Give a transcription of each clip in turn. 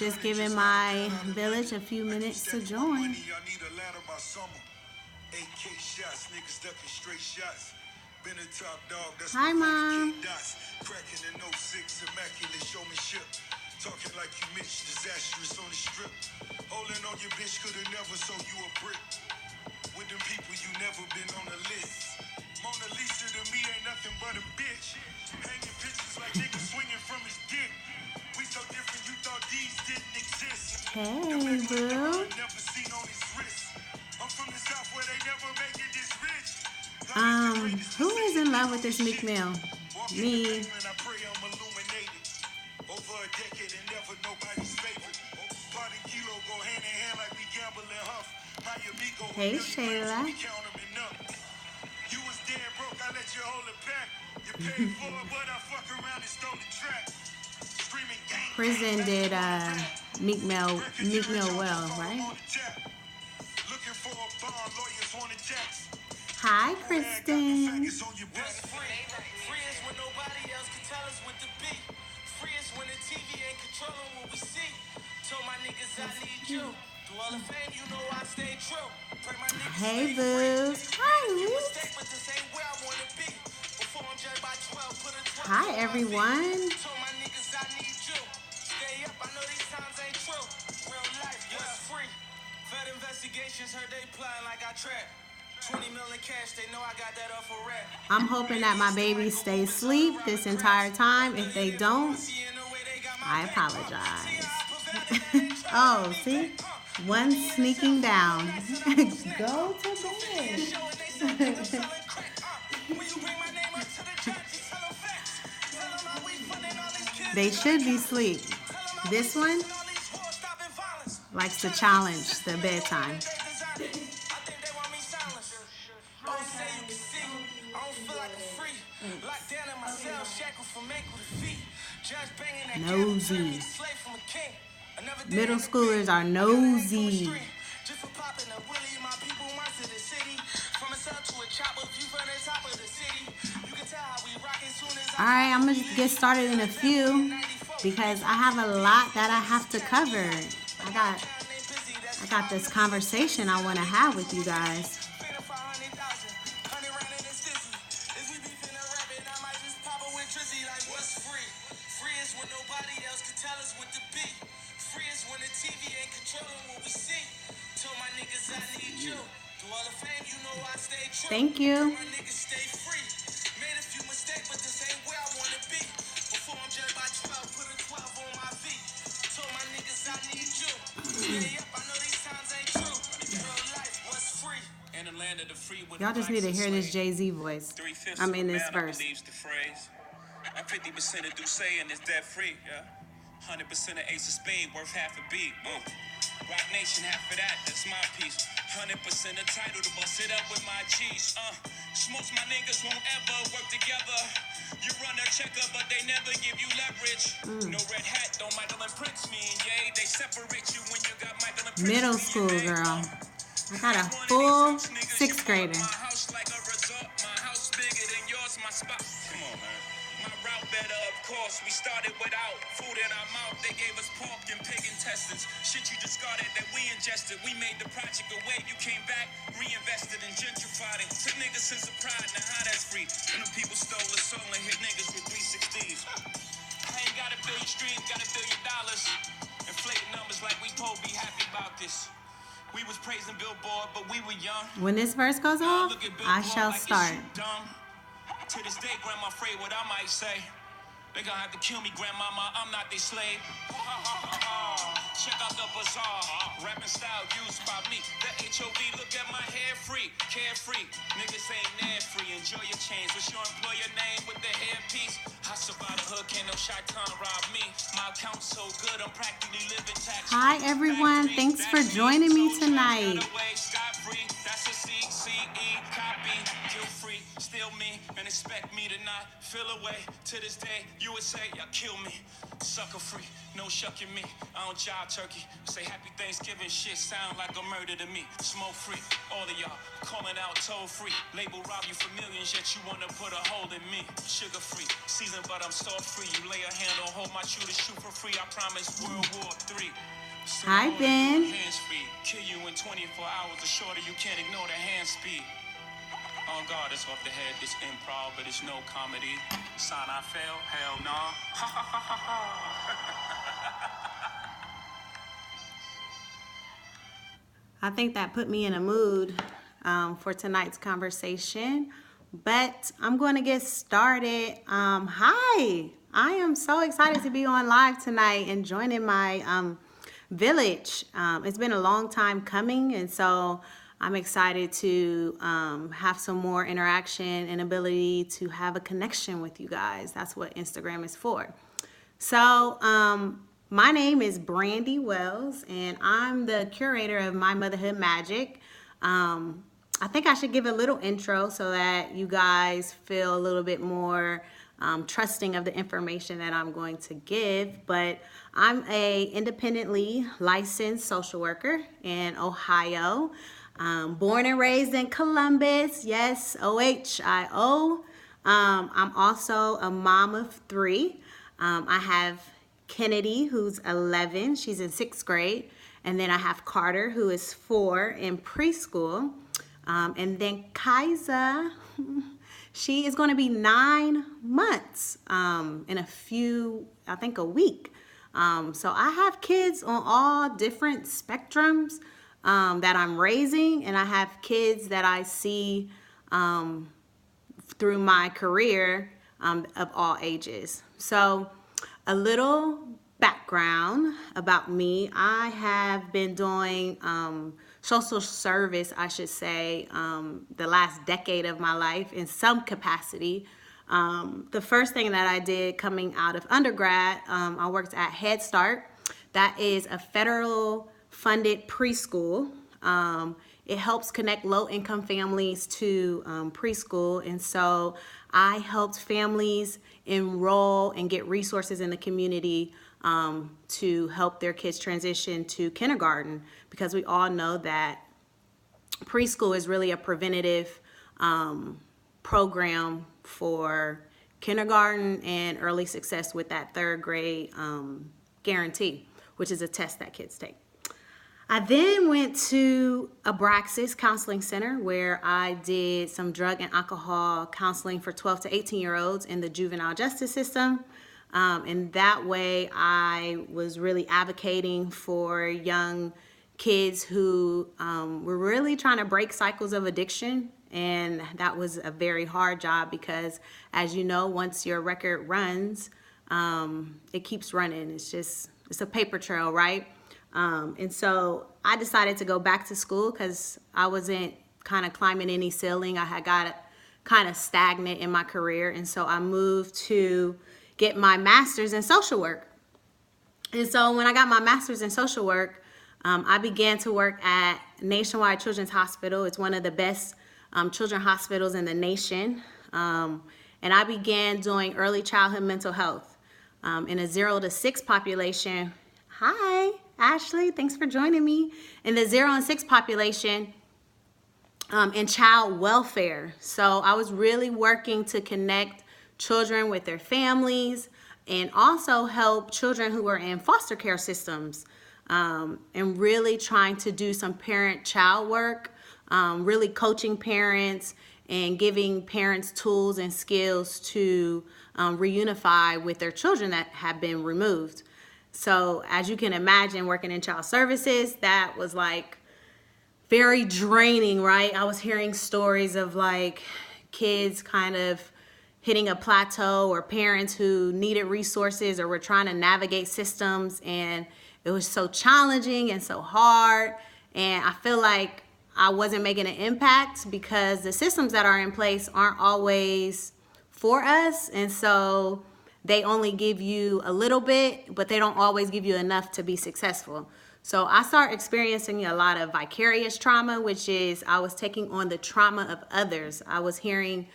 Just giving my village a few minutes to join. Hi, Mom. Talking like you Mitch, disastrous on the strip. Holding on your bitch could have never sold you a brick. With them people you never been on the list. Mona Lisa to me ain't nothing but a bitch. Hanging pictures like niggas swinging from his dick. We so different you thought these didn't exist. Hey, boo. Never seen on his wrist. I'm from the south where they never make it this rich. Who is in love with this Meek Mill? Me. Over a decade and never nobody's favorite. Part and kilo go hand in hand like we gamble and huff. Hey, Shayla. You was dead broke, I let you hold it back. You paid for it, but I fuck around and stole the track. Screaming gang. Prison did Meek Mill well, right? Looking for a bond, lawyers want to tax. Hi, Kristen. When the TV ain't controlling what we see. Told my niggas I need you. Through all the fame, you know I stay true. Pray my niggas hey, boo. Hi, Luke. Hi, everyone. Told my niggas I need you. Stay up, I know these times ain't true. Real life, was free. Fed investigations, heard they plotting like I trapped. 20 million cash, they know I got that off a rap. I'm hoping that my babies stay asleep this entire time. If they don't, I apologize. Oh, see? One sneaking down. Go to bed. They should be asleep. This one likes to challenge the bedtime. Nosy. Middle schoolers are nosy. Alright, I'm going to get started in a few because I have a lot that I have to cover. I got this conversation I want to have with you guys. Thank you. Y'all just need to hear this Jay-Z voice. I mean this verse. I'm 50% of Duce and it's debt free, yeah. 100% of Ace of Spade worth half a beat. Rock Nation, half of that, that's my piece. 100% of title to bust it up with my G's. Smokes my niggas won't ever work together. You run a checker, but they never give you leverage. No red hat, don't Michael and Prince mean, yay. They separate you when you got Michael and Prince. Middle school, girl. I got a full 6th grader. My house like a resort, my house bigger than yours, my spot. Come on, man. My route better, of course. We started without food in our mouth. They gave us pork and pig intestines. Shit you discarded that we ingested. We made the project a wave. You came back, reinvested and gentrified it. Took niggas since of pride, now how that's free. And the people stole the soul and hit niggas with 360s. I ain't got $1 billion streams, got $1 billion. Inflating numbers like we supposed to be happy about this. We was praising Billboard, but we were young. When this verse goes off, I shall start. To this day, grandma afraid what I might say. They gonna have to kill me, grandmama, I'm not their slave. Check out the bazaar, rapping style used by me. The HOV, look at my hair free, carefree. Niggas ain't net free, enjoy your change. What's your employer name with the hairpiece? Hustle by the hood, can't no shotgun rob me. My account's so good, I'm practically living tax. Hi everyone, thanks for joining me tonight. Scot free, that's a CCE copy. Guilt free, still kill me and expect me to not feel away. To this day, you would say, y'all kill me. Sucker free, no shucking me. I don't jive turkey. Say happy Thanksgiving, shit sound like a murder to me. Smoke free, all of y'all calling out toll free. Label rob you for millions, yet you wanna put a hole in me. Sugar free, season but I'm salt free. You lay a hand on hold my shooter, shoot for free. I promise World War III. Hi, Ben. Hands free, kill you in 24 hours. The shorter you can't ignore the hand speed. On God, it's off the head, this improv, but it's no comedy. Sign I fail, hell no. I think that put me in a mood for tonight's conversation, but I'm going to get started. Hi, I am so excited to be on live tonight and joining my village. It's been a long time coming, and so I'm excited to have some more interaction and ability to have a connection with you guys. That's what Instagram is for. So my name is Brandy Wells, and I'm the curator of My Motherhood Magic. I think I should give a little intro so that you guys feel a little bit more trusting of the information that I'm going to give. But I'm a independently licensed social worker in Ohio. Born and raised in Columbus, yes, OHIO. I'm also a mom of 3. I have Kennedy, who's 11. She's in 6th grade. And then I have Carter, who is 4 in preschool. And then Kaiza, she is going to be 9 months in a week. So I have kids on all different spectrums that I'm raising, and I have kids that I see through my career of all ages. So a little background about me. I have been doing social service, I should say, the last decade of my life in some capacity. The first thing that I did coming out of undergrad, I worked at Head Start. That is a federal funded preschool. It helps connect low-income families to preschool, and so I helped families enroll and get resources in the community to help their kids transition to kindergarten, because we all know that preschool is really a preventative program for kindergarten and early success with that 3rd grade guarantee, which is a test that kids take. I then went to Abraxas Counseling Center, where I did some drug and alcohol counseling for 12 to 18-year-olds in the juvenile justice system. And that way I was really advocating for young kids who were really trying to break cycles of addiction. And that was a very hard job because, as you know, once your record runs, it keeps running. It's a paper trail, right? And so I decided to go back to school because I wasn't kind of climbing any ceiling. I had got kind of stagnant in my career. And so I moved to get my master's in social work. And so when I got my master's in social work, I began to work at Nationwide Children's Hospital. It's one of the best children's hospitals in the nation. And I began doing early childhood mental health in a 0 to 6 population. Hi, Ashley, thanks for joining me. In the 0 and 6 population in child welfare. So I was really working to connect children with their families and also help children who were in foster care systems, and really trying to do some parent-child work, really coaching parents and giving parents tools and skills to reunify with their children that have been removed. So as you can imagine, working in child services, that was like very draining, right? I was hearing stories of like kids kind of hitting a plateau, or parents who needed resources or were trying to navigate systems, and it was so challenging and so hard. And I feel like I wasn't making an impact because the systems that are in place aren't always for us. And so they only give you a little bit, but they don't always give you enough to be successful. So I started experiencing a lot of vicarious trauma, which is I was taking on the trauma of others. I was hearing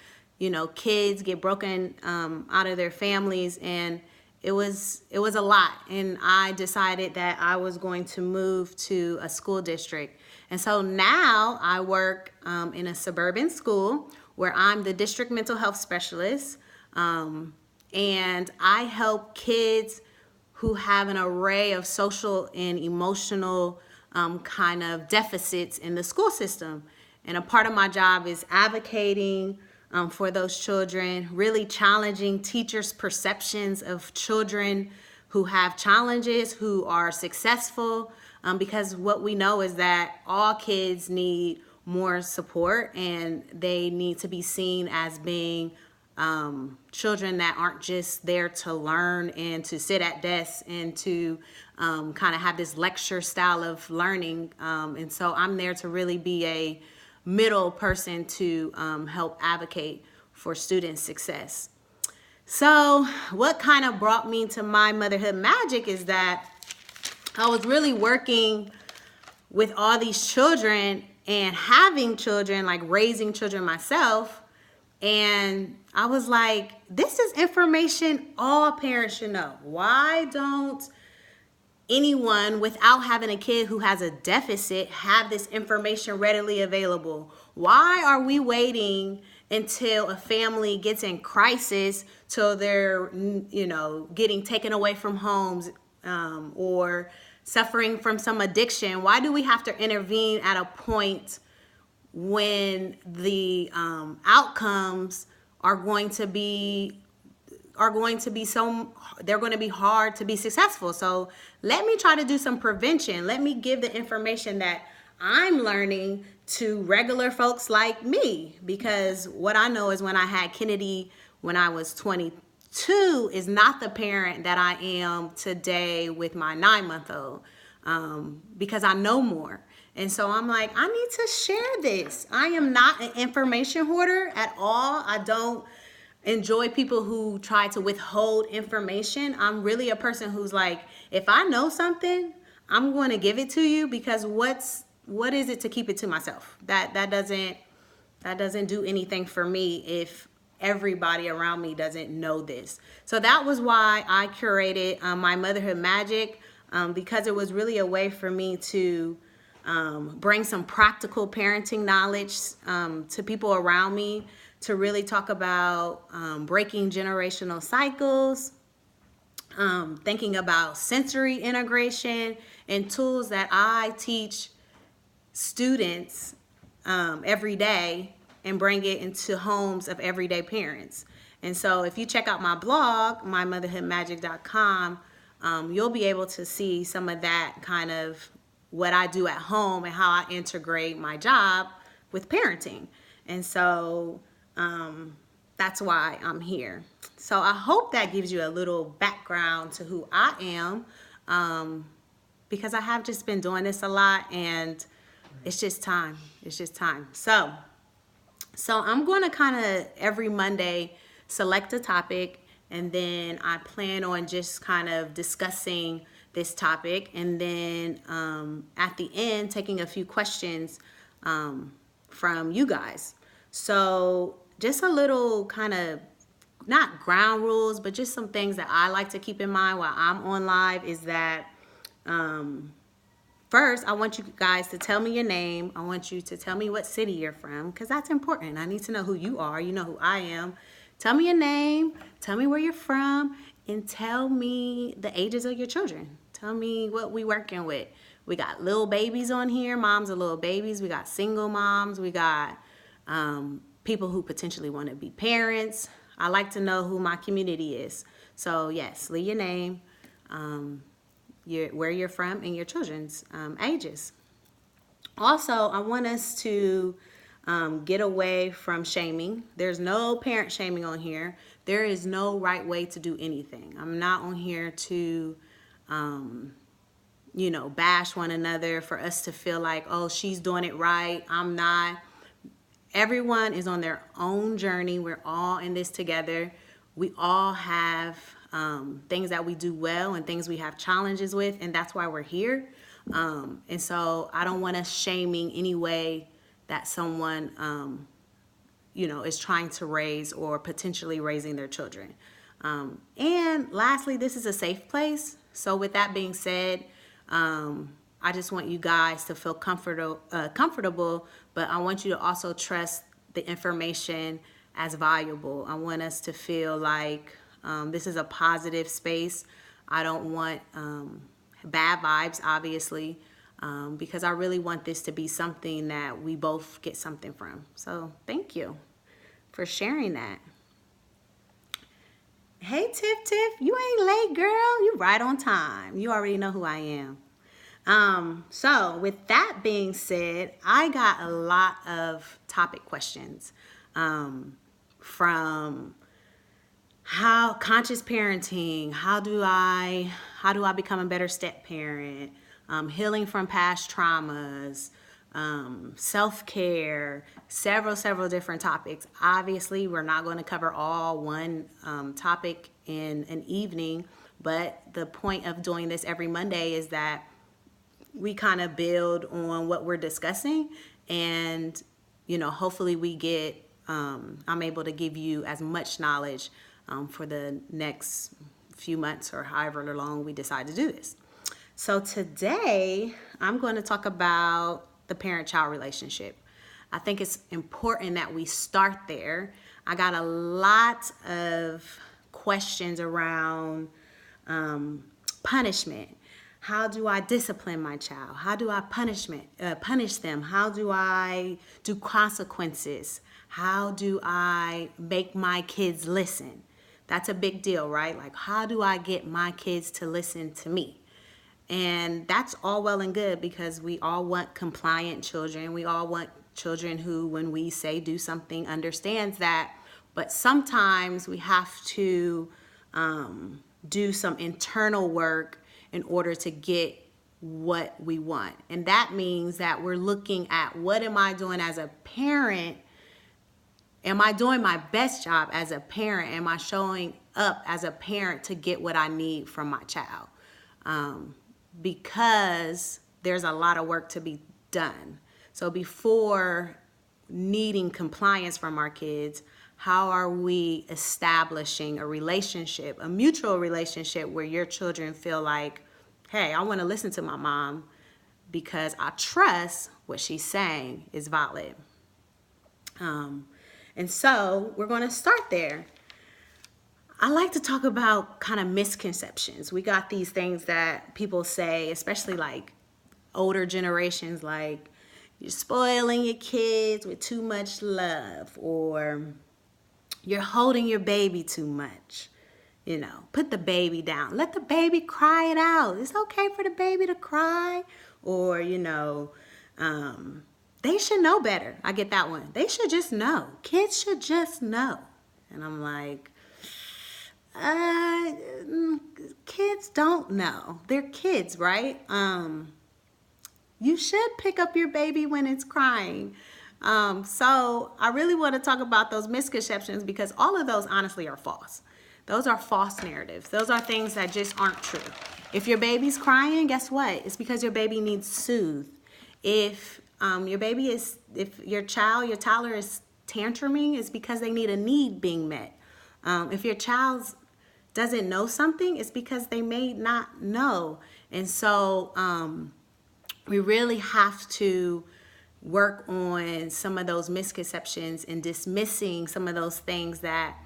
kids get broken out of their families, and it was a lot. And I decided that I was going to move to a school district. And so now I work in a suburban school where I'm the district mental health specialist. And I help kids who have an array of social and emotional kind of deficits in the school system. And a part of my job is advocating for those children, really challenging teachers' perceptions of children who have challenges, who are successful, because what we know is that all kids need more support, and they need to be seen as being children that aren't just there to learn and to sit at desks and to kind of have this lecture style of learning. And so I'm there to really be a middle person to help advocate for student success. So what kind of brought me to my motherhood magic is that I was really working with all these children and having children, like raising children myself. And I was like, this is information all parents should know. Why don't anyone without having a kid who has a deficit have this information readily available? Why are we waiting until a family gets in crisis till they're, getting taken away from homes or suffering from some addiction? Why do we have to intervene at a point when the outcomes are going to be they're going to be hard to be successful? So let me try to do some prevention. Let me give the information that I'm learning to regular folks like me, because what I know is when I had Kennedy when I was 22 is not the parent that I am today with my 9-month-old, because I know more. And so I'm like, I need to share this. I am not an information hoarder at all. I don't enjoy people who try to withhold information. I'm really a person who's like, if I know something, I'm going to give it to you, because what is it to keep it to myself? That doesn't do anything for me if everybody around me doesn't know this. So that was why I curated my Motherhood Magic, because it was really a way for me to bring some practical parenting knowledge to people around me, to really talk about breaking generational cycles, thinking about sensory integration, and tools that I teach students every day and bring it into homes of everyday parents. And so if you check out my blog, mymotherhoodmagic.com, you'll be able to see some of that kind of what I do at home and how I integrate my job with parenting. And so that's why I'm here. So I hope that gives you a little background to who I am, because I have just been doing this a lot, and it's just time. It's just time. So I'm going to kind of every Monday select a topic, and then I plan on just kind of discussing this topic, and then at the end taking a few questions from you guys. So just a little kind of, not ground rules, but just some things that I like to keep in mind while I'm on live is that first, I want you guys to tell me your name. I want you to tell me what city you're from, because that's important. I need to know who you are. You know who I am. Tell me your name, tell me where you're from, and tell me the ages of your children. Tell me what we working with. We got little babies on here, moms of little babies. We got single moms. We got people who potentially want to be parents. I like to know who my community is. So yes, leave your name, where you're from, and your children's ages. Also, I want us to get away from shaming. There's no parent shaming on here. There is no right way to do anything. I'm not on here to bash one another, for us to feel like, oh, she's doing it right, I'm not. Everyone is on their own journey. We're all in this together. We all have things that we do well and things we have challenges with, and that's why we're here. And so I don't want us shaming any way that someone is trying to raise or potentially raising their children. And lastly, this is a safe place. So with that being said, I just want you guys to feel comfortable, but I want you to also trust the information as valuable. I want us to feel like this is a positive space. I don't want bad vibes, obviously, because I really want this to be something that we both get something from. So thank you for sharing that. Hey, Tiff, you ain't late, girl. You right on time. You already know who I am. So with that being said, I got a lot of topic questions from how conscious parenting, how do I become a better step parent, healing from past traumas, self-care, several different topics. Obviously, we're not going to cover all one topic in an evening, but the point of doing this every Monday is that we kind of build on what we're discussing, and hopefully we get I'm able to give you as much knowledge for the next few months or however long we decide to do this. So today I'm going to talk about the parent-child relationship. I think it's important that we start there. I got a lot of questions around punishment. How do I discipline my child? How do I punish them? How do I do consequences? How do I make my kids listen? That's a big deal, right? Like, how do I get my kids to listen to me? And that's all well and good, because we all want compliant children. We all want children who, when we say do something, understands that. But sometimes we have to do some internal work in order to get what we want. And that means that we're looking at, what am I doing as a parent? Am I doing my best job as a parent? Am I showing up as a parent to get what I need from my child? Because there's a lot of work to be done. So before needing compliance from our kids, how are we establishing a relationship, a mutual relationship, where your children feel like, hey, I want to listen to my mom because I trust what she's saying is valid. And so we're going to start there. I like to talk about kind of misconceptions. We got these things that people say, especially like older generations, like, you're spoiling your kids with too much love, or you're holding your baby too much. Put the baby down. Let the baby cry it out. It's okay for the baby to cry. Or, they should know better. I get that one. They should just know. Kids should just know. And I'm like, kids don't know. They're kids, right? You should pick up your baby when it's crying. So I really want to talk about those misconceptions, because all of those honestly are false. Those are false narratives. Those are things that just aren't true. If your baby's crying, guess what? It's because your baby needs soothed. If your toddler is tantruming, it's because they need a need being met. If your child doesn't know something, it's because they may not know. And so we really have to work on some of those misconceptions and dismissing some of those things that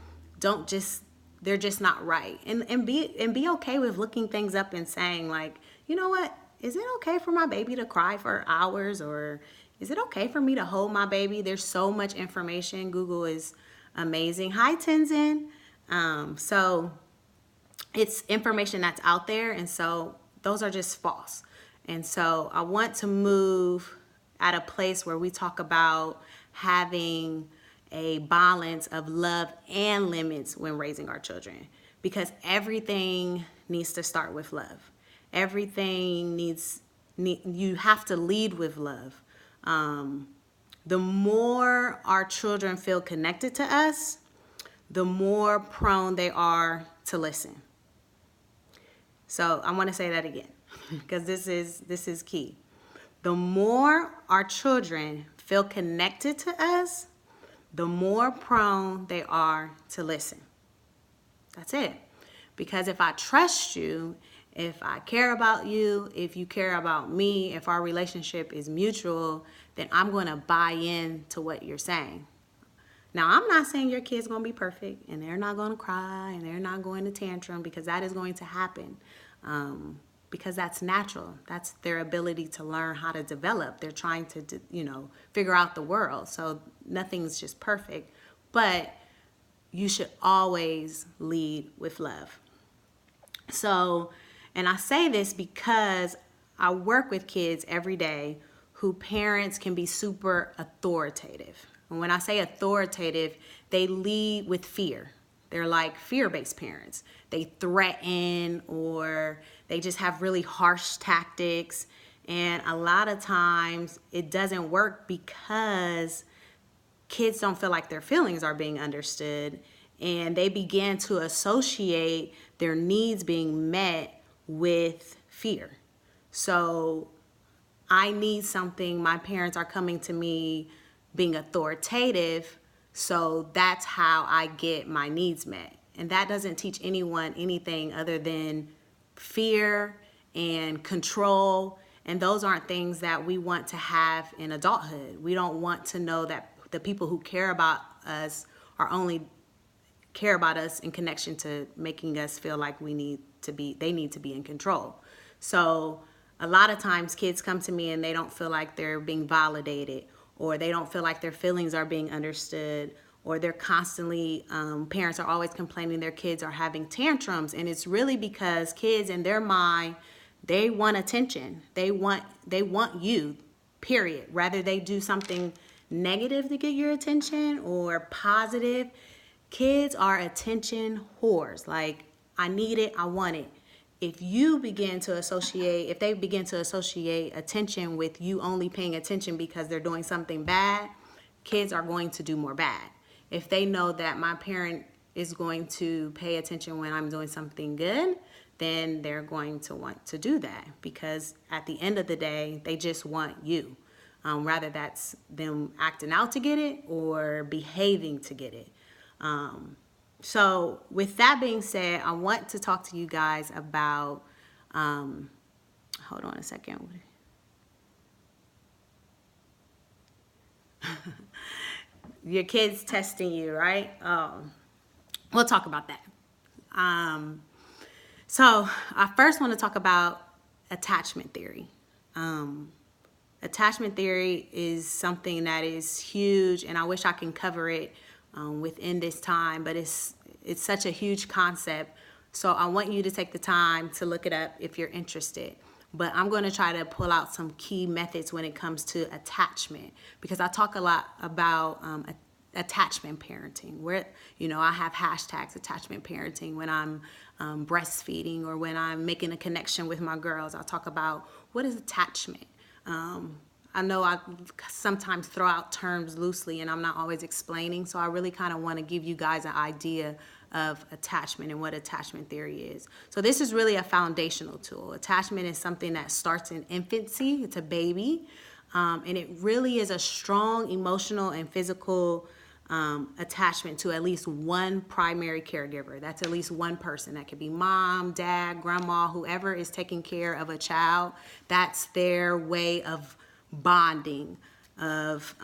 they're just not right. And be okay with looking things up and saying, like, you know what? Is it okay for my baby to cry for hours? Or is it okay for me to hold my baby? There's so much information. Google is amazing. Hi, Tenzin. So it's information that's out there. And so those are just false. And so I want to move at a place where we talk about having a balance of love and limits when raising our children, because everything needs to start with love. You have to lead with love. The more our children feel connected to us, the more prone they are to listen. So I want to say that again, because this is key. The more our children feel connected to us, the more prone they are to listen. That's it. Because if I trust you, if I care about you, if you care about me, if our relationship is mutual, then I'm going to buy in to what you're saying. Now, I'm not saying your kid's going to be perfect and they're not going to cry and they're not going to tantrum, because that is going to happen. Because that's natural. That's their ability to learn how to develop. They're trying to, figure out the world. So nothing's just perfect. But you should always lead with love. So, and I say this because I work with kids every day who parents can be super authoritative. And when I say authoritative, they lead with fear. They're like fear-based parents. They threaten, or they just have really harsh tactics. And a lot of times it doesn't work because kids don't feel like their feelings are being understood, and they begin to associate their needs being met with fear. So I need something, my parents are coming to me being authoritative, so that's how I get my needs met. And that doesn't teach anyone anything other than fear and control. And those aren't things that we want to have in adulthood. We don't want to know that the people who care about us are only care about us in connection to making us feel like they need to be in control. So a lot of times kids come to me and they don't feel like they're being validated, or they don't feel like their feelings are being understood, or they're constantly, parents are always complaining their kids are having tantrums. And it's really because kids in their mind, they want attention. They want you, period. Rather they do something negative to get your attention or positive. Kids are attention whores. Like, I need it, I want it. If they begin to associate attention with you only paying attention because they're doing something bad, kids are going to do more bad. If they know that my parent is going to pay attention when I'm doing something good, then they're going to want to do that, because at the end of the day, they just want you. Rather that's them acting out to get it or behaving to get it. So with that being said, I want to talk to you guys about, hold on a second. Your kids testing you, right? We'll talk about that. So I first want to talk about attachment theory. Attachment theory is something that is huge, and I wish I can cover it within this time, but it's such a huge concept. So I want you to take the time to look it up if you're interested. But I'm going to try to pull out some key methods when it comes to attachment, because I talk a lot about attachment parenting, where I have hashtags attachment parenting when I'm breastfeeding, or when I'm making a connection with my girls. I'll talk about what is attachment. I know I sometimes throw out terms loosely and I'm not always explaining, so I really kind of want to give you guys an idea of attachment and what attachment theory is. So this is really a foundational tool. Attachment is something that starts in infancy. It's a baby, and it really is a strong emotional and physical attachment to at least one primary caregiver. That's at least one person. That could be mom, dad, grandma, whoever is taking care of a child. That's their way of bonding, of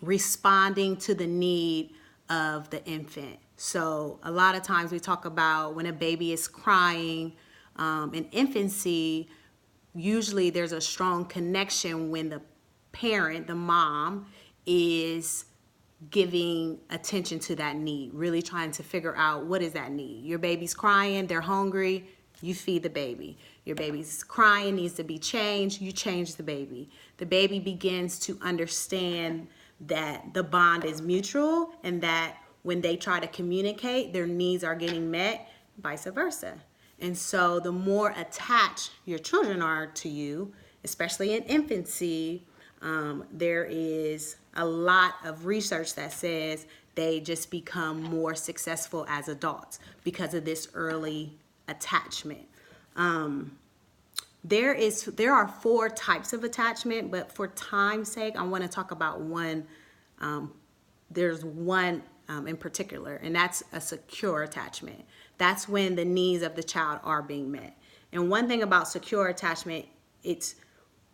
responding to the need of the infant. So a lot of times we talk about when a baby is crying in infancy, usually there's a strong connection when the parent, the mom, is giving attention to that need, really trying to figure out what is that need. Your baby's crying, they're hungry, you feed the baby. Your baby's crying, needs to be changed, you change the baby. The baby begins to understand that the bond is mutual, and that when they try to communicate, their needs are getting met, vice versa. And so the more attached your children are to you, especially in infancy, there is a lot of research that says they just become more successful as adults because of this early attachment. There are 4 types of attachment, but for time's sake, I want to talk about one there's one in particular, and that's a secure attachment. That's when the needs of the child are being met. And one thing about secure attachment, it's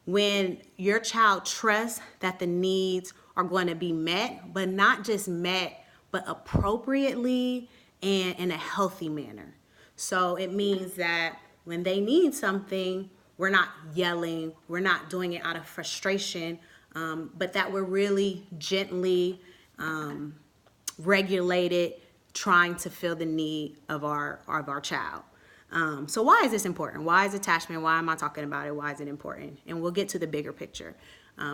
when your child trusts that the needs are going to be met, but not just met, but appropriately and in a healthy manner. So it means that when they need something, we're not yelling, we're not doing it out of frustration, but that we're really gently regulated, trying to fill the need of our child. So why is this important? Why is attachment? Why am I talking about it? Why is it important? And we'll get to the bigger picture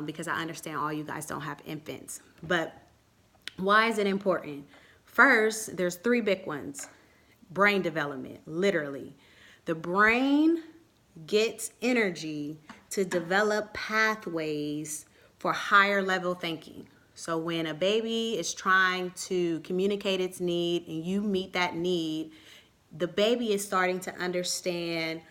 because I understand all you guys don't have infants. But why is it important? First, there's three big ones. Brain development, literally. The brain gets energy to develop pathways for higher level thinking. So when a baby is trying to communicate its need and you meet that need, the baby is starting to understand,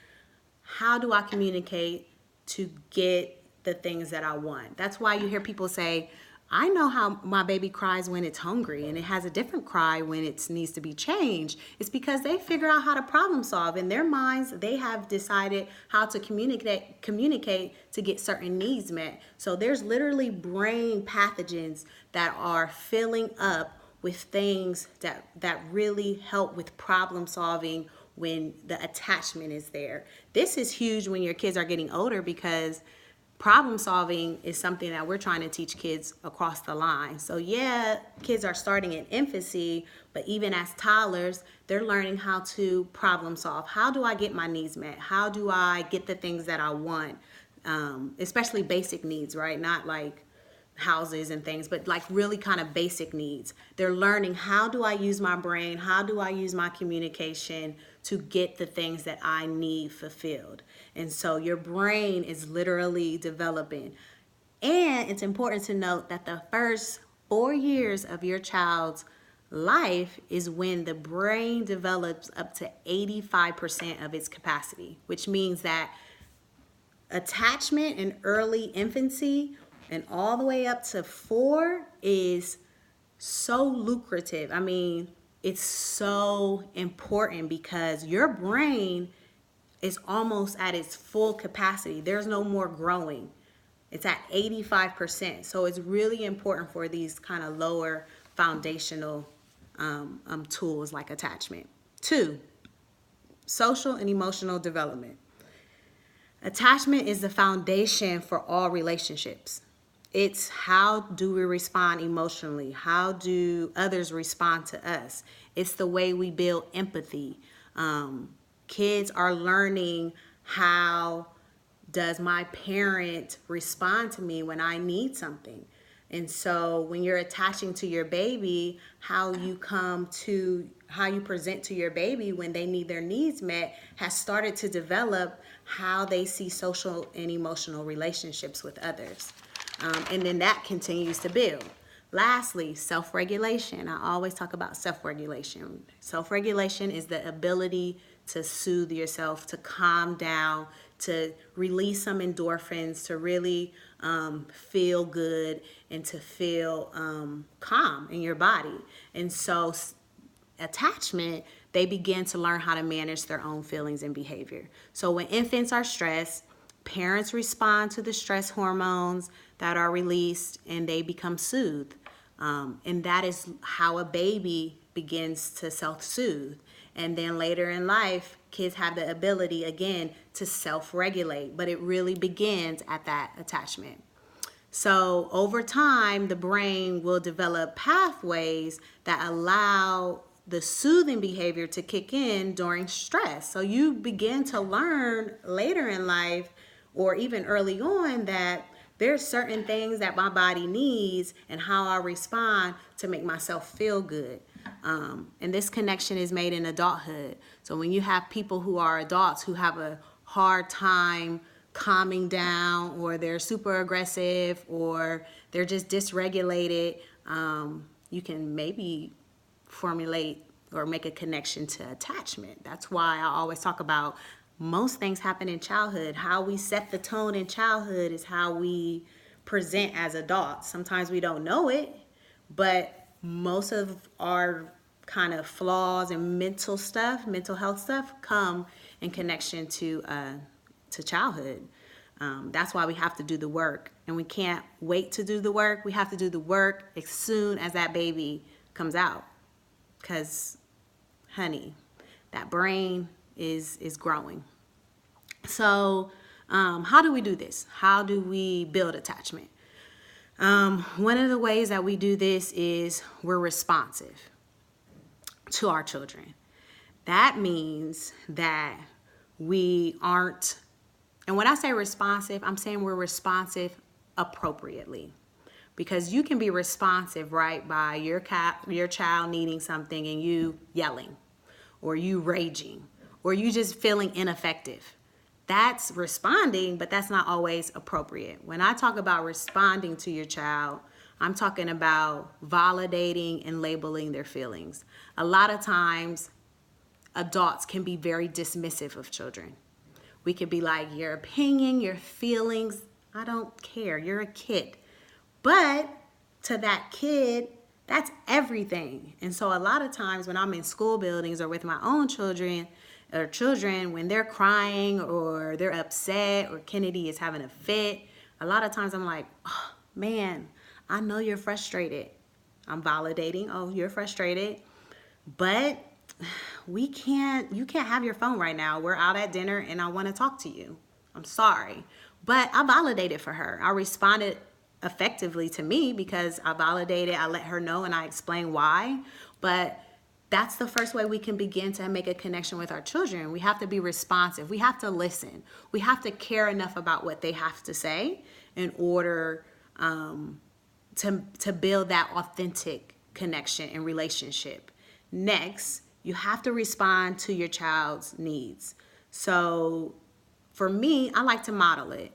how do I communicate to get the things that I want? That's why you hear people say, I know how my baby cries when it's hungry, and it has a different cry when it needs to be changed. It's because they figure out how to problem solve. In their minds, they have decided how to communicate to get certain needs met. So there's literally brain pathogens that are filling up with things that really help with problem solving when the attachment is there. This is huge when your kids are getting older, because problem solving is something that we're trying to teach kids across the line. So yeah, kids are starting in infancy, but even as toddlers, they're learning how to problem solve. How do I get my needs met? How do I get the things that I want? Especially basic needs, right? Not like houses and things, but like really kind of basic needs. They're learning, how do I use my brain? How do I use my communication to get the things that I need fulfilled? And so your brain is literally developing. And it's important to note that the first 4 years of your child's life is when the brain develops up to 85% of its capacity, which means that attachment in early infancy and all the way up to 4 is so lucrative. I mean, it's so important because your brain is almost at its full capacity. There's no more growing. It's at 85%. So it's really important for these kind of lower foundational tools like attachment. 2, social and emotional development. Attachment is the foundation for all relationships. It's how do we respond emotionally? How do others respond to us? It's the way we build empathy. Kids are learning, how does my parent respond to me when I need something? And so when you're attaching to your baby, how you present to your baby when they need their needs met has started to develop how they see social and emotional relationships with others. And then that continues to build. Lastly, self-regulation. I always talk about self-regulation. Self-regulation is the ability to soothe yourself, to calm down, to release some endorphins, to really feel good and to feel calm in your body. And so attachment, they begin to learn how to manage their own feelings and behavior. So when infants are stressed, parents respond to the stress hormones that are released and they become soothed. And that is how a baby begins to self-soothe. And then later in life, kids have the ability, again, to self-regulate. But it really begins at that attachment. So over time, the brain will develop pathways that allow the soothing behavior to kick in during stress. So you begin to learn later in life, or even early on, that there's certain things that my body needs and how I respond to make myself feel good. And this connection is made in adulthood. So when you have people who are adults who have a hard time calming down, or they're super aggressive, or they're just dysregulated, you can maybe formulate or make a connection to attachment. That's why I always talk about most things happen in childhood. How we set the tone in childhood is how we present as adults. Sometimes we don't know it, but most of our kind of flaws and mental health stuff, come in connection to childhood. That's why we have to do the work, and we can't wait to do the work. We have to do the work as soon as that baby comes out, because, honey, that brain is growing. So, how do we do this? How do we build attachment? One of the ways that we do this is we're responsive to our children. That means that we aren't, and when I say responsive, I'm saying we're responsive appropriately. Because you can be responsive, right, by your child needing something and you yelling, or you raging, or you just feeling ineffective. That's responding, but that's not always appropriate. When I talk about responding to your child, I'm talking about validating and labeling their feelings. A lot of times, adults can be very dismissive of children. We could be like, your opinion, your feelings, I don't care. You're a kid. But to that kid, that's everything. And so a lot of times when I'm in school buildings or with my own children, when they're crying or they're upset or Kennedy is having a fit, a lot of times I'm like, oh, man, I know you're frustrated. I'm validating, oh, you're frustrated, but you can't have your phone right now. We're out at dinner and I want to talk to you. I'm sorry. But I validated for her. I responded effectively to me because I validated, I let her know, and I explained why. But that's the first way we can begin to make a connection with our children. We have to be responsive. We have to listen. We have to care enough about what they have to say in order to build that authentic connection and relationship. Next, you have to respond to your child's needs. So for me, I like to model it.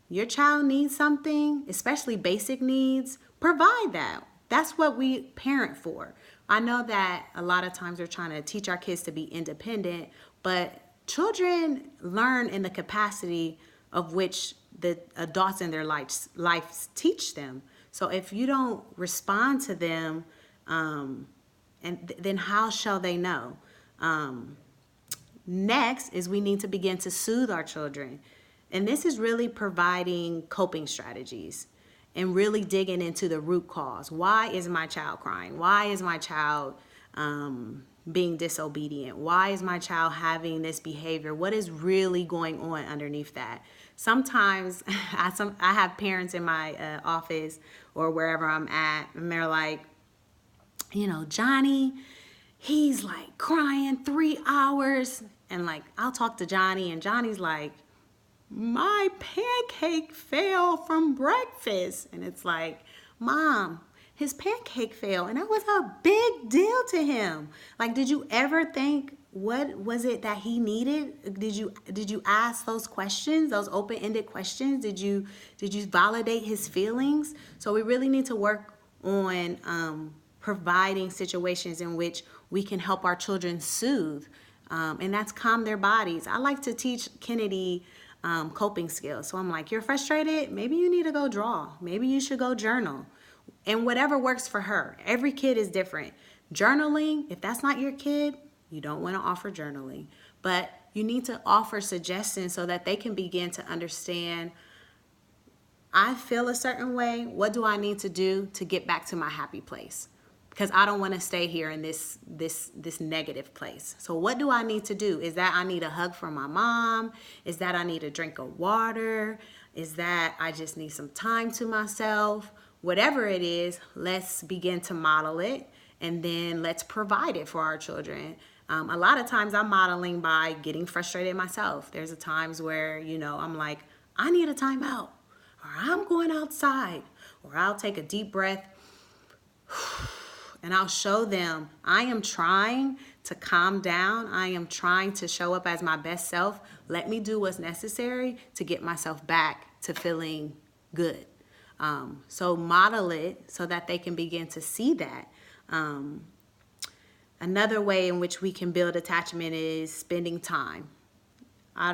Your child needs something, especially basic needs, provide that. That's what we parent for. I know that a lot of times we're trying to teach our kids to be independent, but children learn in the capacity of which the adults in their lives teach them. So if you don't respond to them, then how shall they know? Next is we need to begin to soothe our children. And this is really providing coping strategies and really digging into the root cause. Why is my child crying? Why is my child being disobedient? Why is my child having this behavior? What is really going on underneath that? Sometimes I have parents in my office or wherever I'm at, and they're like, Johnny, he's like crying 3 hours. And like, I'll talk to Johnny, and Johnny's like, my pancake fell from breakfast. And it's like, Mom, his pancake fell, and that was a big deal to him. Like, did you ever think, what was it that he needed? Did you ask those questions, those open-ended questions? Did you validate his feelings? So we really need to work on providing situations in which we can help our children soothe, and that's calm their bodies. I like to teach Kennedy coping skills. So I'm like, you're frustrated? Maybe you need to go draw. Maybe you should go journal. And whatever works for her. Every kid is different. Journaling, if that's not your kid, you don't want to offer journaling. But you need to offer suggestions so that they can begin to understand, I feel a certain way. What do I need to do to get back to my happy place? Because I don't want to stay here in this negative place. So what do I need to do? Is that I need a hug from my mom? Is that I need a drink of water? Is that I just need some time to myself? Whatever it is, let's begin to model it, and then let's provide it for our children. A lot of times I'm modeling by getting frustrated myself. There's times where, I'm like, I need a timeout, or I'm going outside, or I'll take a deep breath and I'll show them I am trying to calm down. I am trying to show up as my best self. Let me do what's necessary to get myself back to feeling good. So model it so that they can begin to see that. Another way in which we can build attachment is spending time. I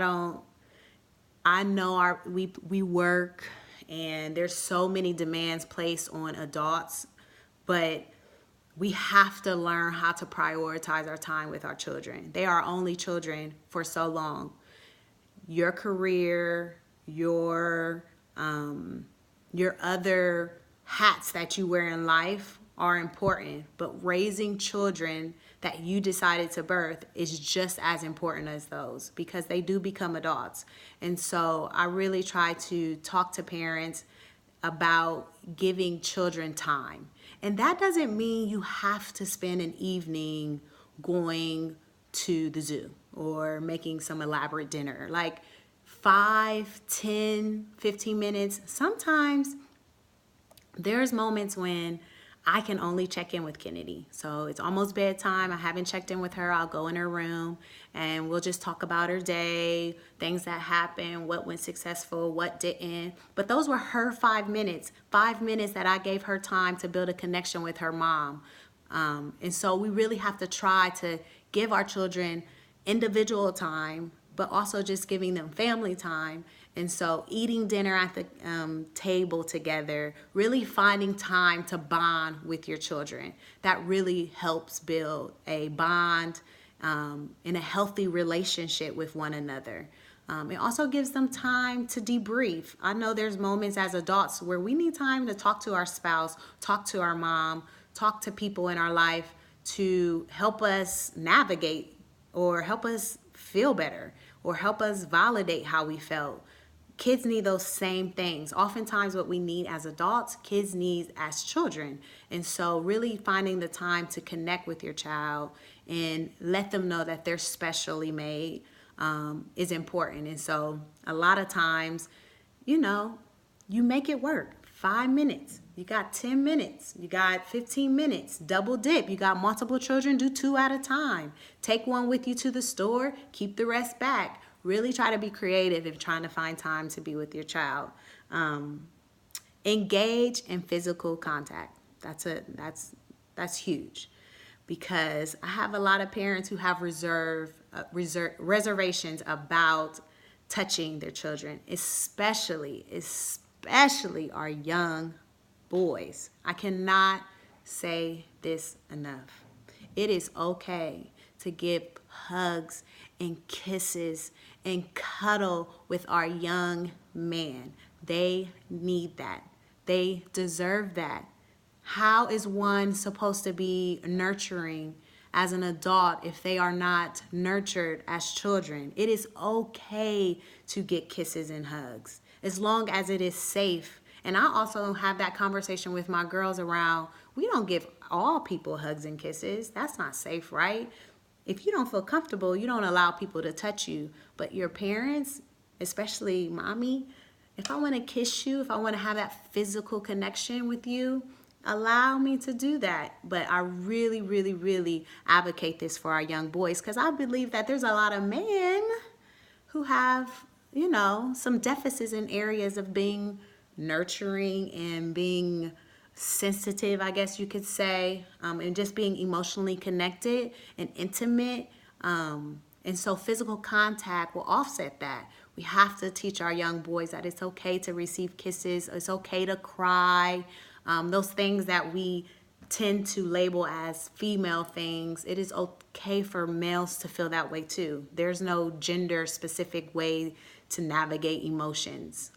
know we work, and there's so many demands placed on adults But we have to learn how to prioritize our time with our children. They are only children for so long. Your career, your other hats that you wear in life are important, but raising children that you decided to birth is just as important as those, because they do become adults. And so I really try to talk to parents about giving children time. And that doesn't mean you have to spend an evening going to the zoo or making some elaborate dinner. Like 5, 10, 15 minutes. Sometimes there's moments when I can only check in with Kennedy. So it's almost bedtime. I haven't checked in with her. I'll go in her room and we'll just talk about her day, things that happened, what went successful, what didn't. But those were her 5 minutes that I gave her time to build a connection with her mom. And so we really have to try to give our children individual time, but also just giving them family time. And so eating dinner at the table together, really finding time to bond with your children, that really helps build a bond in a healthy relationship with one another. It also gives them time to debrief. I know there's moments as adults where we need time to talk to our spouse, talk to our mom, talk to people in our life to help us navigate or help us feel better or help us validate how we felt. Kids need those same things. Oftentimes what we need as adults, kids need as children. And so really finding the time to connect with your child and let them know that they're specially made is important. And so a lot of times, you make it work. 5 minutes. You got 10 minutes. You got 15 minutes. Double dip. You got multiple children, do 2 at a time. Take one with you to the store, keep the rest back. Really try to be creative in trying to find time to be with your child. Engage in physical contact. That's huge, because I have a lot of parents who have reservations about touching their children, especially our young boys. I cannot say this enough. It is okay to give hugs and kisses and cuddle with our young man. They need that. They deserve that. How is one supposed to be nurturing as an adult if they are not nurtured as children? It is okay to get kisses and hugs as long as it is safe. And I also have that conversation with my girls around, we don't give all people hugs and kisses. That's not safe, right? If you don't feel comfortable, you don't allow people to touch you. But your parents, especially mommy, if I want to kiss you, if I want to have that physical connection with you, allow me to do that. But I really, really, really advocate this for our young boys, because I believe that there's a lot of men who have, some deficits in areas of being nurturing and being sensitive, I guess you could say, and just being emotionally connected and intimate. And so physical contact will offset that. We have to teach our young boys that it's okay to receive kisses. It's okay to cry. Those things that we tend to label as female things, it is okay for males to feel that way too. There's no gender specific way to navigate emotions.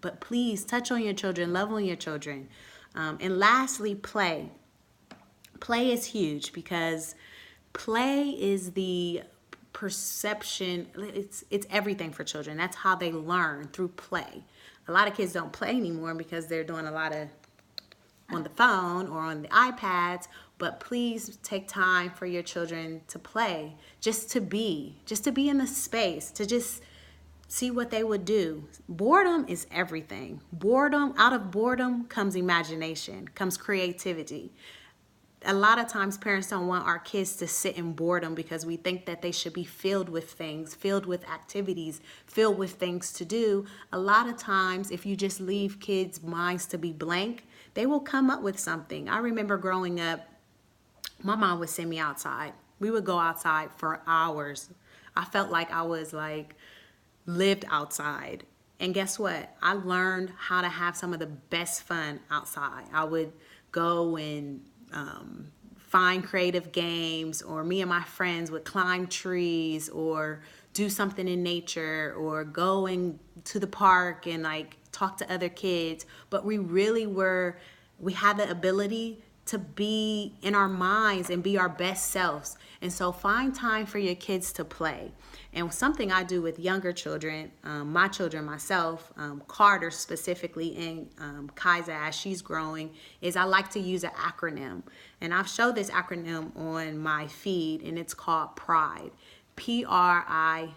But please touch on your children, love on your children. And lastly, play. Play is huge, because play is the perception. It's everything for children. That's how they learn, through play. A lot of kids don't play anymore because they're doing a lot of on the phone or on the iPads. But please take time for your children to play, just to be in the space, to just see what they would do. Boredom is everything. Out of boredom comes imagination, comes creativity. A lot of times parents don't want our kids to sit in boredom because we think that they should be filled with things, filled with activities, filled with things to do. A lot of times, if you just leave kids' minds to be blank, they will come up with something. I remember growing up, my mom would send me outside. We would go outside for hours. I felt like I was lived outside. And guess what? I learned how to have some of the best fun outside. I would go and find creative games, or me and my friends would climb trees or do something in nature, or going to the park and like talk to other kids. But we had the ability to be in our minds and be our best selves. And so find time for your kids to play. And something I do with younger children, my children, myself, Carter specifically, and Kaiser as she's growing, is I like to use an acronym. And I've showed this acronym on my feed, and it's called PRIDE. PRIDE.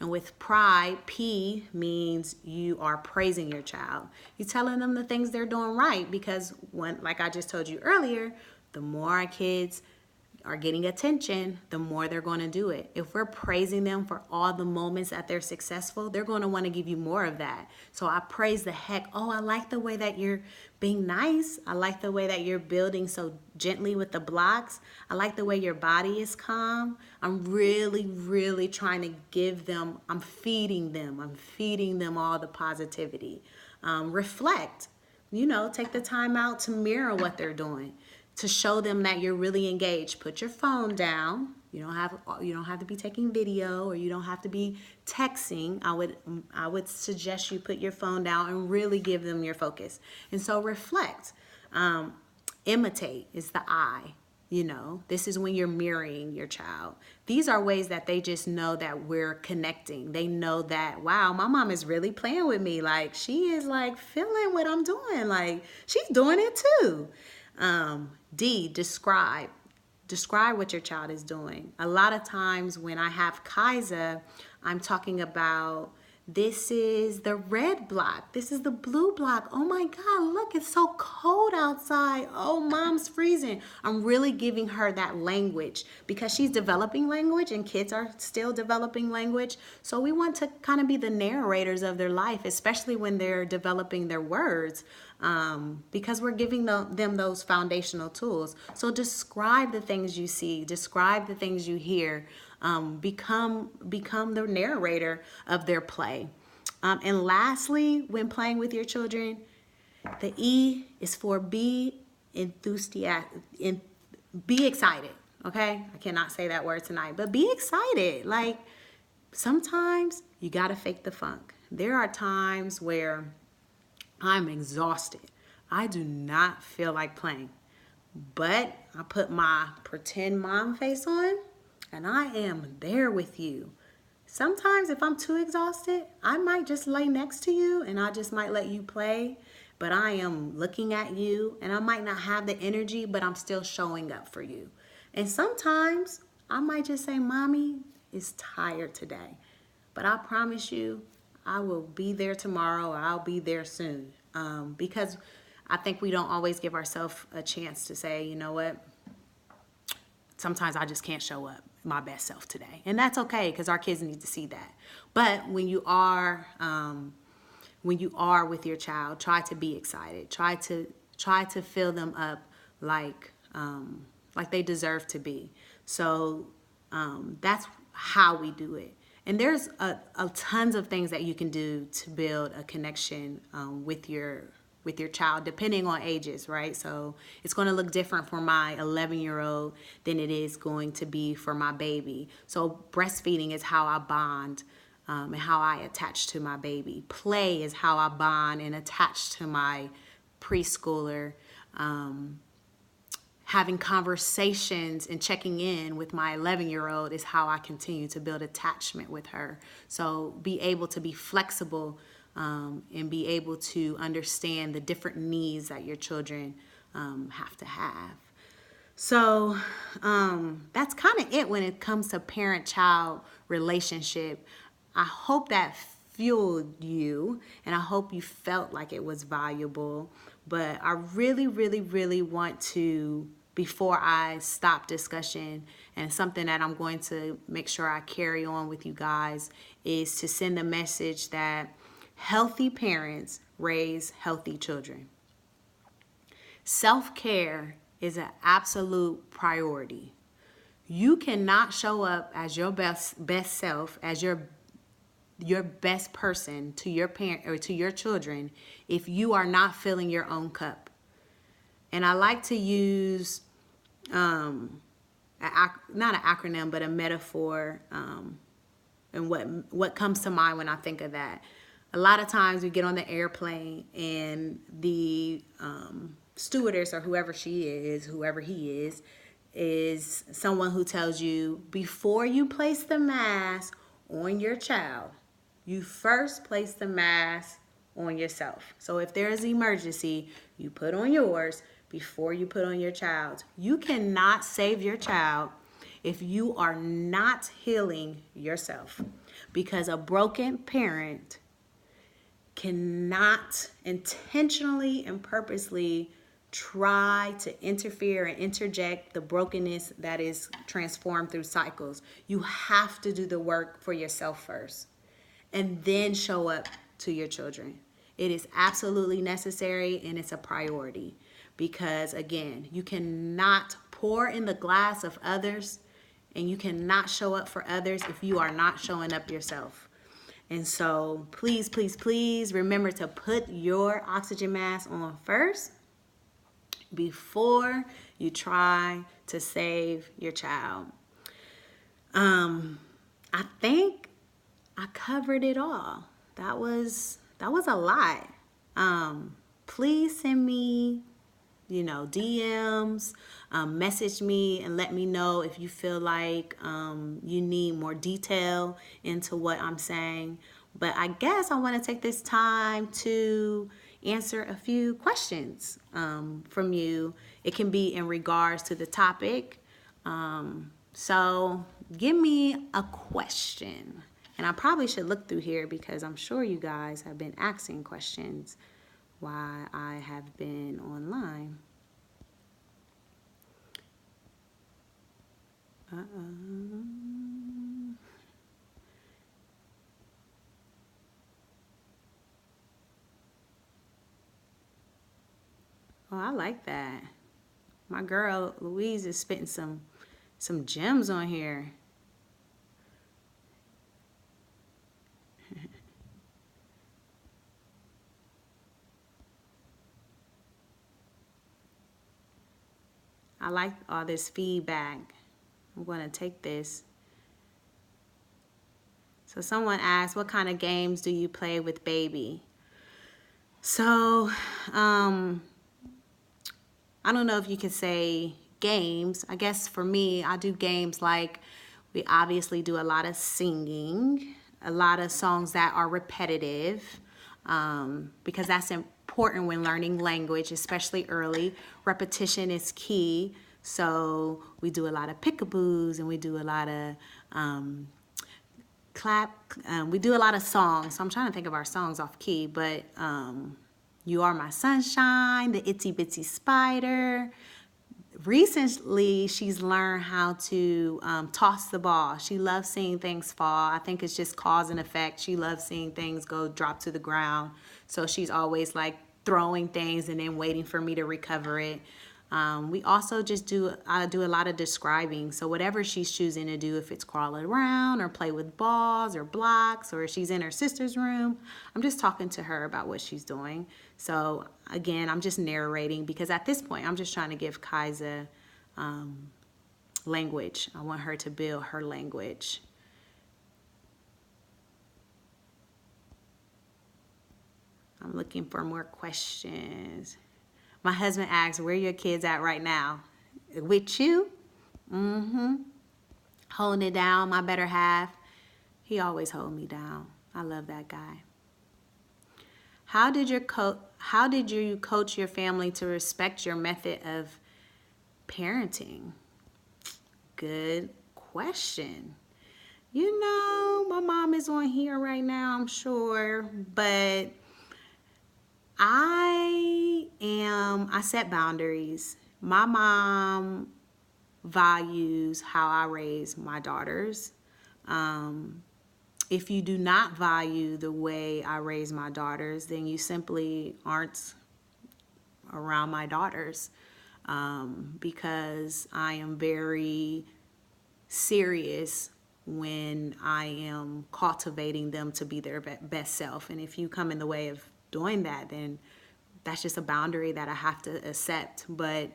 And with pride, P means you are praising your child. You're telling them the things they're doing right, because like I just told you earlier, the more our kids are getting attention, the more they're going to do it. If we're praising them for all the moments that they're successful, they're going to want to give you more of that. So I praise the heck. Oh, I like the way that you're being nice. I like the way that you're building so gently with the blocks. I like the way your body is calm. I'm really, really trying to give them, I'm feeding them all the positivity. Reflect, take the time out to mirror what they're doing, to show them that you're really engaged. Put your phone down. You don't have to be taking video, or you don't have to be texting. I would suggest you put your phone down and really give them your focus. And so reflect. Imitate is the I. This is when you're mirroring your child. These are ways that they just know that we're connecting. They know that, wow, my mom is really playing with me. Like, she is like feeling what I'm doing. Like, she's doing it too. D, describe. Describe what your child is doing. A lot of times when I have Kaiser, I'm talking about, this is the red block. This is the blue block. Oh my God, look, it's so cold outside. Oh, mom's freezing. I'm really giving her that language, because she's developing language and kids are still developing language. So we want to kind of be the narrators of their life, especially when they're developing their words, because we're giving them those foundational tools. So describe the things you see, describe the things you hear. Become the narrator of their play. And lastly, when playing with your children, the E is for be enthusiastic. Be excited. Okay, I cannot say that word tonight, but be excited. Like, sometimes you gotta fake the funk. There are times where I'm exhausted. I do not feel like playing, but I put my pretend mom face on, and I am there with you. Sometimes if I'm too exhausted, I might just lay next to you and I just might let you play, but I am looking at you, and I might not have the energy, but I'm still showing up for you. And sometimes I might just say, Mommy is tired today, but I promise you I will be there tomorrow, or I'll be there soon. Because I think we don't always give ourselves a chance to say, you know what, sometimes I just can't show up my best self today. And that's okay, because our kids need to see that. But when you are with your child, try to be excited. Try to fill them up like they deserve to be. So that's how we do it. And there's a tons of things that you can do to build a connection with your child, depending on ages, right? So it's going to look different for my 11-year-old than it is going to be for my baby. So breastfeeding is how I bond and how I attach to my baby. Play is how I bond and attach to my preschooler. Having conversations and checking in with my 11-year-old is how I continue to build attachment with her. So be able to be flexible and be able to understand the different needs that your children have to have. So that's kind of it when it comes to parent-child relationship. I hope that fueled you, and I hope you felt like it was valuable. But I really, really, really want to, before I stop discussion, and something that I'm going to make sure I carry on with you guys, is to send the message that healthy parents raise healthy children. Self-care is an absolute priority. You cannot show up as your best self, as your best person to your parent or to your children if you are not filling your own cup. And I like to use not an acronym, but a metaphor, and what comes to mind when I think of that. A lot of times we get on the airplane and the stewardess or whoever he is someone who tells you before you place the mask on your child, you first place the mask on yourself. So if there is an emergency, you put on yours before you put on your child's. You cannot save your child if you are not healing yourself, because a broken parent cannot intentionally and purposely try to interfere and interject the brokenness that is transformed through cycles. You have to do the work for yourself first and then show up to your children. It is absolutely necessary, and it's a priority, because again, you cannot pour in the glass of others and you cannot show up for others if you are not showing up yourself. And so please, please, please remember to put your oxygen mask on first before you try to save your child. I think I covered it all. That was a lot. Please send me, DMs, message me and let me know if you feel like you need more detail into what I'm saying. But I guess I want to take this time to answer a few questions from you. It can be in regards to the topic. So give me a question. And I probably should look through here because I'm sure you guys have been asking questions while I have been online. Oh, I like that. My girl Louise is spitting some gems on here. I like all this feedback. I'm going to take this. So someone asked, what kind of games do you play with baby? So, I don't know if you could say games. I guess for me, I do games like we obviously do a lot of singing, a lot of songs that are repetitive, because that's important when learning language, especially early. Repetition is key. So we do a lot of pickaboos and we do a lot of we do a lot of songs. So I'm trying to think of our songs off key, but You Are My Sunshine, The Itsy Bitsy Spider. Recently, she's learned how to toss the ball. She loves seeing things fall. I think it's just cause and effect. She loves seeing things drop to the ground. So she's always like throwing things and then waiting for me to recover it. We also just do a lot of describing. So whatever she's choosing to do, if it's crawl around or play with balls or blocks, or she's in her sister's room, I'm just talking to her about what she's doing. So again, I'm just narrating because at this point, I'm just trying to give Kaiza language. I want her to build her language. I'm looking for more questions. My husband asks, where are your kids at right now? With you? Holding it down, my better half. He always hold me down. I love that guy. How did you coach your family to respect your method of parenting? Good question. My mom is on here right now, I'm sure, but I set boundaries. My mom values how I raise my daughters. If you do not value the way I raise my daughters, then you simply aren't around my daughters, because I am very serious when I am cultivating them to be their best self. And if you come in the way of doing that, then that's just a boundary that I have to accept. But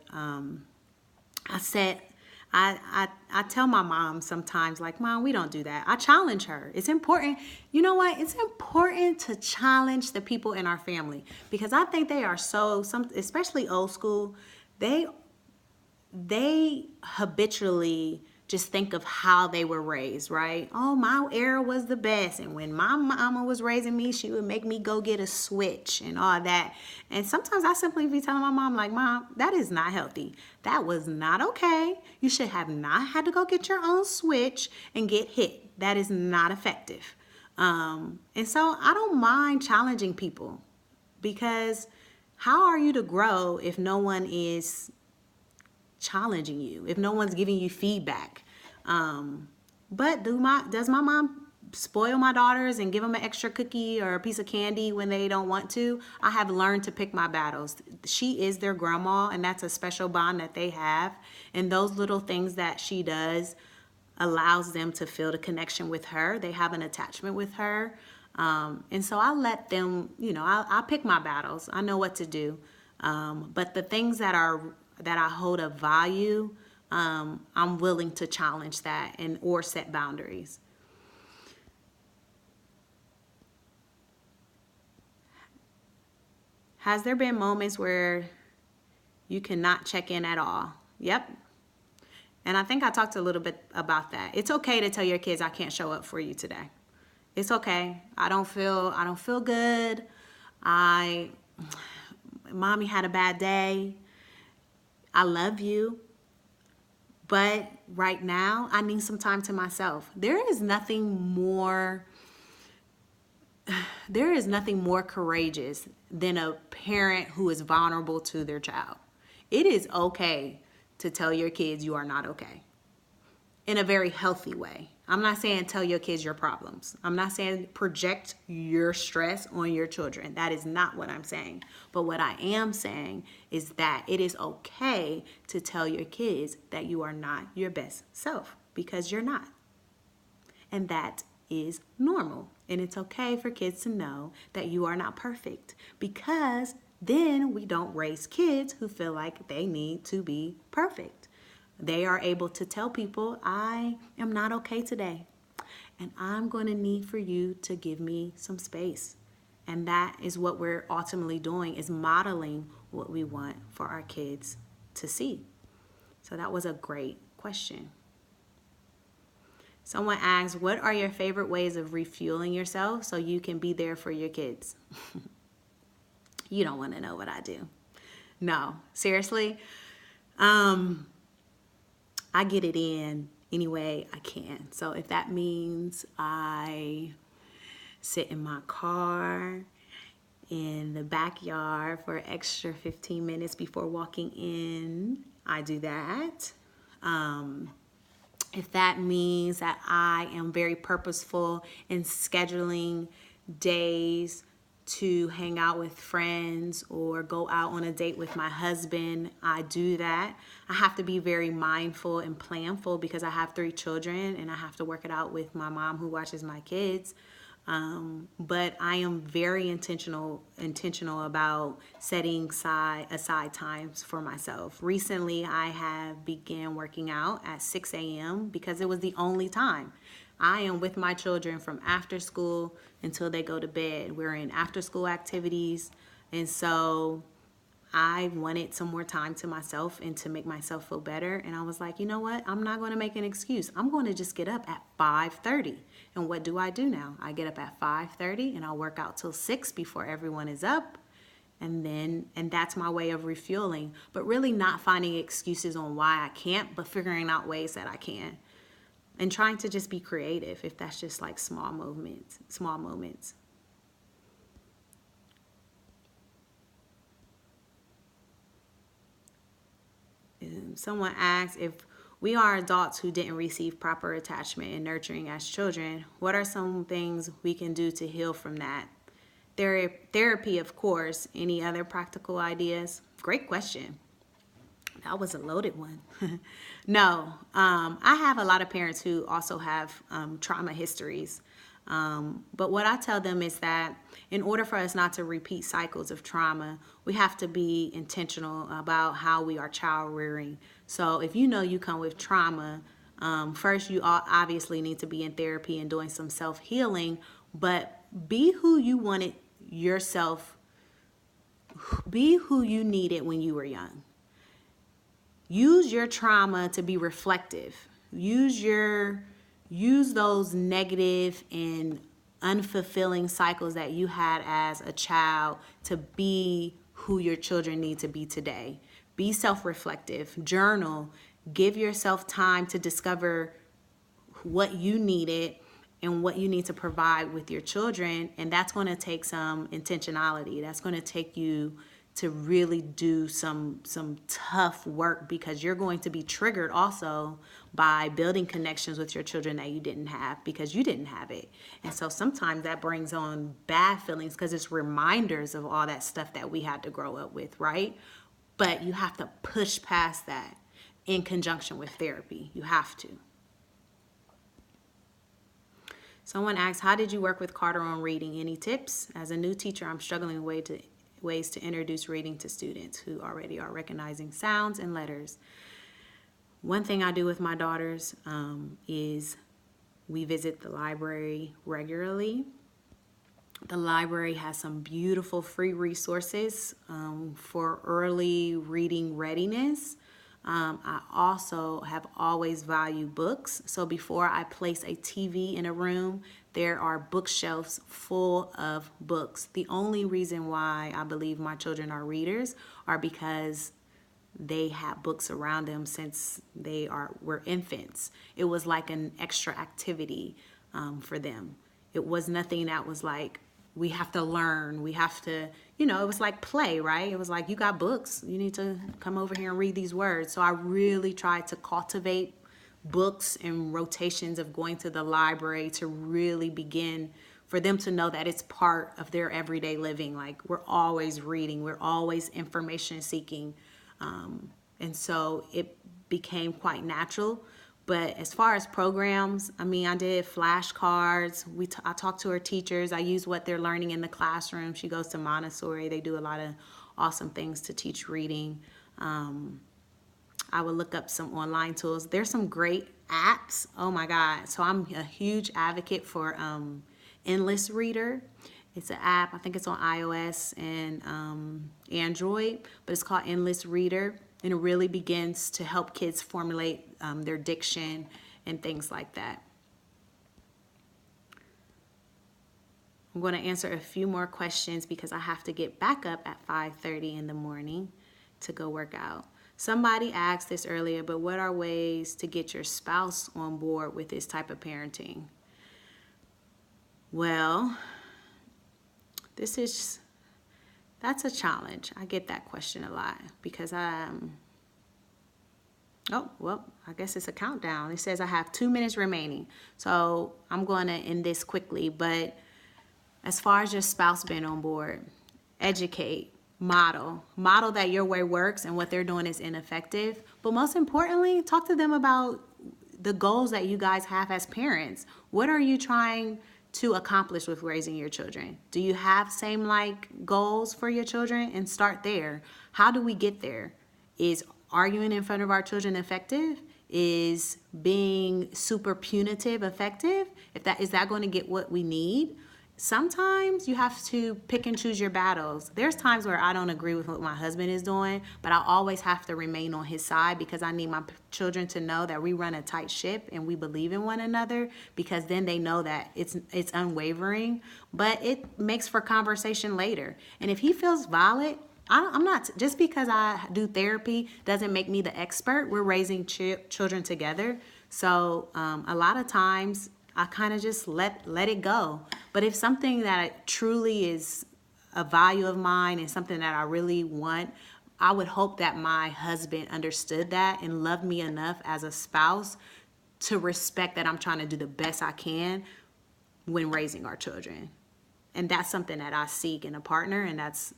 I tell my mom sometimes, like, Mom, we don't do that. I challenge her. It's important. You know what? It's important to challenge the people in our family, because I think they are especially old school, they habitually just think of how they were raised, right? Oh, my era was the best. And when my mama was raising me, she would make me go get a switch and all that. And sometimes I simply be telling my mom, like, Mom, that is not healthy. That was not okay. You should have not had to go get your own switch and get hit. That is not effective. And so I don't mind challenging people, because how are you to grow if no one is challenging you, if no one's giving you feedback? But does my mom spoil my daughters and give them an extra cookie or a piece of candy when they don't want to? I have learned to pick my battles. She is their grandma, and that's a special bond that they have. And those little things that she does allows them to feel the connection with her. They have an attachment with her. And so I let them, I pick my battles. I know what to do. But the things that I hold of value, I'm willing to challenge that or set boundaries. Has there been moments where you cannot check in at all? Yep. And I think I talked a little bit about that. It's okay to tell your kids, I can't show up for you today. It's okay. I don't feel good. Mommy had a bad day. I love you, but right now I need some time to myself. There is nothing more courageous than a parent who is vulnerable to their child. It is okay to tell your kids you are not okay, in a very healthy way. I'm not saying tell your kids your problems. I'm not saying project your stress on your children. That is not what I'm saying. But what I am saying is that it is okay to tell your kids that you are not your best self, because you're not. And that is normal. And it's okay for kids to know that you are not perfect, because then we don't raise kids who feel like they need to be perfect. They are able to tell people, I am not okay today, and I'm going to need for you to give me some space. And that is what we're ultimately doing, is modeling what we want for our kids to see. So that was a great question. Someone asked, what are your favorite ways of refueling yourself so you can be there for your kids? You don't want to know what I do. No, seriously. I get it in any way I can. So if that means I sit in my car in the backyard for an extra 15 minutes before walking in, I do that. If that means that I am very purposeful in scheduling days to hang out with friends or go out on a date with my husband, I do that. I have to be very mindful and planful, because I have 3 children and I have to work it out with my mom who watches my kids. But I am very intentional about setting aside times for myself. Recently, I have began working out at 6 a.m. because it was the only time. I am with my children from after school until they go to bed. We're in after school activities. And so I wanted some more time to myself and to make myself feel better. And I was like, you know what? I'm not going to make an excuse. I'm going to just get up at 5:30. And what do I do now? I get up at 5:30 and I'll work out till 6 before everyone is up. And that's my way of refueling, but really not finding excuses on why I can't, but figuring out ways that I can. And trying to just be creative, if that's just like small moments. Someone asked, if we are adults who didn't receive proper attachment and nurturing as children, what are some things we can do to heal from that? Therapy, of course. Any other practical ideas? Great question. That was a loaded one. No, I have a lot of parents who also have trauma histories. But what I tell them is that in order for us not to repeat cycles of trauma, we have to be intentional about how we are child rearing. So if you know you come with trauma, first you obviously need to be in therapy and doing some self-healing, but be who you wanted yourself, be who you needed when you were young. Use your trauma to be reflective. Use those negative and unfulfilling cycles that you had as a child to be who your children need to be today. Be self-reflective, journal, give yourself time to discover what you needed and what you need to provide with your children, and that's going to take some intentionality. That's going to take you to really do some tough work, because you're going to be triggered also by building connections with your children that you didn't have because you didn't have it. And so sometimes that brings on bad feelings because it's reminders of all that stuff that we had to grow up with, right? But you have to push past that in conjunction with therapy. You have to. Someone asked, how did you work with Carter on reading? Any tips? As a new teacher, I'm struggling with ways to introduce reading to students who already are recognizing sounds and letters. One thing I do with my daughters is we visit the library regularly. The library has some beautiful free resources for early reading readiness. I also have always valued books. So before I place a TV in a room, there are bookshelves full of books. The only reason why I believe my children are readers are because they have books around them since were infants. It was like an extra activity for them. It was nothing that was like, we have to learn, we have to, it was like play, right? It was like, you got books, you need to come over here and read these words. So I really tried to cultivate books and rotations of going to the library to really begin for them to know that it's part of their everyday living. Like, we're always reading, we're always information seeking. And so it became quite natural. But as far as programs, I did flashcards. I talked to her teachers. I use what they're learning in the classroom. She goes to Montessori. They do a lot of awesome things to teach reading. I would look up some online tools. There's some great apps. Oh my God. So I'm a huge advocate for Endless Reader. It's an app. I think it's on iOS and Android, but it's called Endless Reader. And it really begins to help kids formulate their diction and things like that. I'm going to answer a few more questions because I have to get back up at 5:30 in the morning to go work out. Somebody asked this earlier, but what are ways to get your spouse on board with this type of parenting? Well, that's a challenge. I get that question a lot because I guess it's a countdown. It says I have 2 minutes remaining. So I'm going to end this quickly. But as far as your spouse being on board, educate, model that your way works and what they're doing is ineffective. But most importantly, talk to them about the goals that you guys have as parents. What are you trying to accomplish with raising your children? Do you have same goals for your children? And start there. How do we get there? Is arguing in front of our children effective? Is being super punitive effective? Is that going to get what we need? Sometimes you have to pick and choose your battles. There's times where I don't agree with what my husband is doing, but I always have to remain on his side because I need my children to know that we run a tight ship and we believe in one another, because then they know that it's unwavering, but it makes for conversation later. And if he feels valid, I'm not, just because I do therapy doesn't make me the expert. We're raising children together. So a lot of times I kind of just let it go. But if something that truly is a value of mine and something that I really want, I would hope that my husband understood that and loved me enough as a spouse to respect that I'm trying to do the best I can when raising our children. And that's something that I seek in a partner, and that's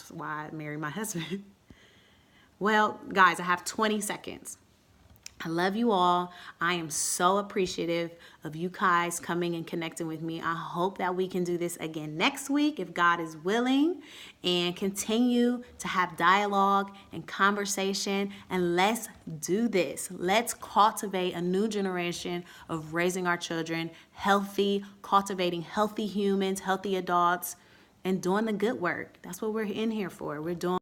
why I married my husband. Well, guys, I have 20 seconds. I love you all. I am so appreciative of you guys coming and connecting with me. I hope that we can do this again next week if God is willing, and continue to have dialogue and conversation. And let's do this. Let's cultivate a new generation of raising our children healthy, cultivating healthy humans, healthy adults, and doing the good work. That's what we're in here for. We're doing